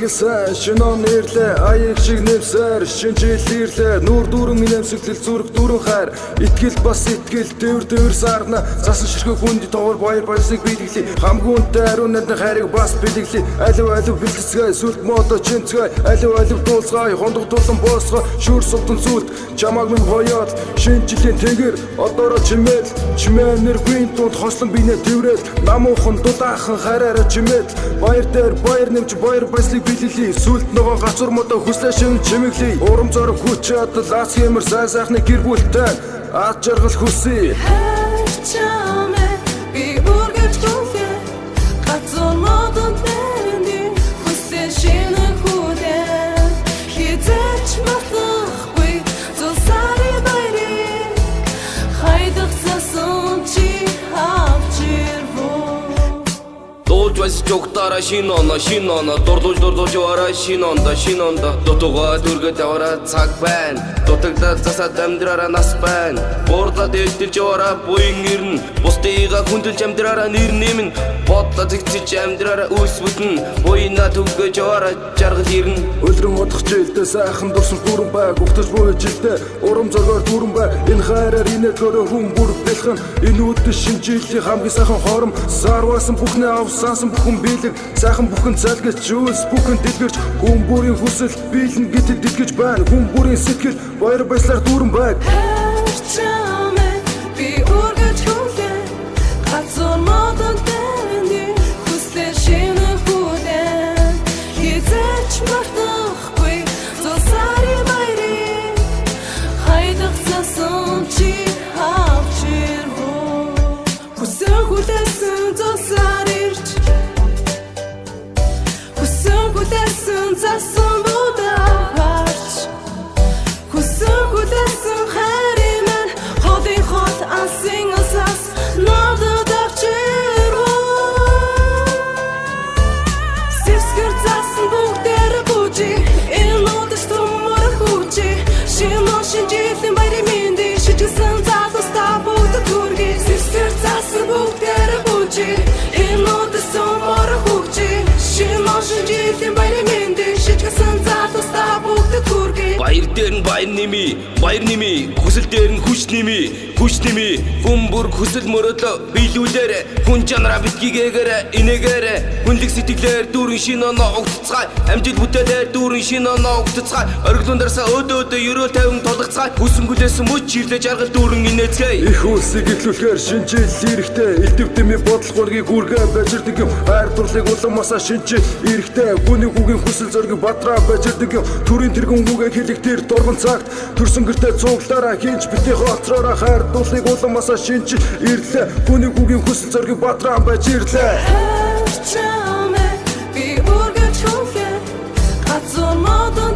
Илгээсэн шинон нэрлээ аяг шиг нэмсээр шинжил ирлээ нүүр дүүрэн минэмсэглэл зүрх дүүрэн хайр итгэл бас итгэл төвөр сарна засан ширхэг хүнд товор баяр баясыг биелгэлээ хамгийн үнэтэй ариун нандин хайрыг бас бэлэглээ алив бэлтгэцгээ сүлт модо чинцгээ алив дуулцгаая хондох тулан боосгоо шүүр султан сүлт чамаг минь хоёол шинжилийн тэгэр одоороо чимээ нэргүй тунд хослон бинэ тэврэл намуухан дудаахан хараараа чимээд баяр дээр баяр нэмж баяр баяслыг биелэлээ сүлт ногоо гацур модо хүслээ шин чимэглээ урам зориг хүч чадал ац хэмэр сайн сайхны гэр бүлтэй ад жаргал хүсье би үргэлж хүлээ гацур модо тэndi хүслээ шин хүлээ хизээч мартахгүй зул сари баярыг хайдах засан чи Дуулж байсан чугтаараа шинэ оноо дурдуулж яваараа шинэ оноо дутугаа дүргээд яваараа цаг байна дутагдаад засаад амьдраараа нас байна буурдаад ээлтэлж яваараа буян ирнэ бусдыгаа хүндэлж амьдраараа нэр нэмнэ бодлоо зэгцэж амьдраараа үс бүтэн буйнаа түгэж яваараа жаргал ирнэ өлрөн удах жилдээ сайхан дурсан бүрэн бай гугтаж буй жилдээ урам зоргоор бүрэн бай энэ хайраар инээгөрөө хүн бүр бэлхэн энэ үдэ шинжиллийн хамгийн сайхан хором сарвасан бүхнээ авсаасан бүхэн биелэг сайхан бүхэн залгаж зүйлс бүхэн дэлгэрч хүн бүрийн хүсэл биелэн гэтэл дэлгэж байна хүн бүрийн сэтгэл баяр баясгалаар дүүрэн байг би үргэлж хүлээ гацур модо тэndi хүслээ шин хүлээ хизээч мартахгүй зул сари баярыг хайдах засан чи авч ирвөө хүсэн хүлээсэн зул сарирч хүсэн хүлээсэн засан будаарч хүсэн хүлээсэн хайрын мань хотын хот алсын асас надад авч ирвөө Севскэр засан бүгдээр бүжи энэ нотос томор хүчи шинжилэн баярын минди шижсэн залуустаа бүгд түрги Севскэр засан бүгдээр бүжи энэ нотос томор хүчи шинжилэн баярын минди шижсэн залуустаа бүгд түрги Баяр дээр нь баяр нэмий хүсэл дээр нь хүч нэмий хүн бүр хүсэл мөрөөдөө биелүүлээрэ хүн чанараа битгийгээр инээгээр хүнлэг сэтгэлээр дүүрэн шин оноо угтцгаая амжилт бүтээлээр дүүрэн шин оноо угтцгаая оргилуун дарсаа өөдөө ерөөл тавин толгоцгаая хүсэн гүлээсэн мөч чирлээ жаргал дүүрэн инээцгээе их үлсийг итлүүлэхээр шинжил эрэхтэй элдвдэмий бодлогооргийг гүргээ бажирдаг юм хайр дурлалыг уламасаа шинжил эрэхтэй хүний хүүгийн хүсэл зориг бадраа бажирдаг юм төрийн тэргүүн үгээ хэлэх тэр дурган цагт төрсөн гэртээ цуглаараа хинч битгий хоцроороо хайр дурлалыг уламасаа шинжил ирлээ хүний хүүгийн хүсэл зориг бадраа бажирлээ би үргэлж хүлээ гацур модо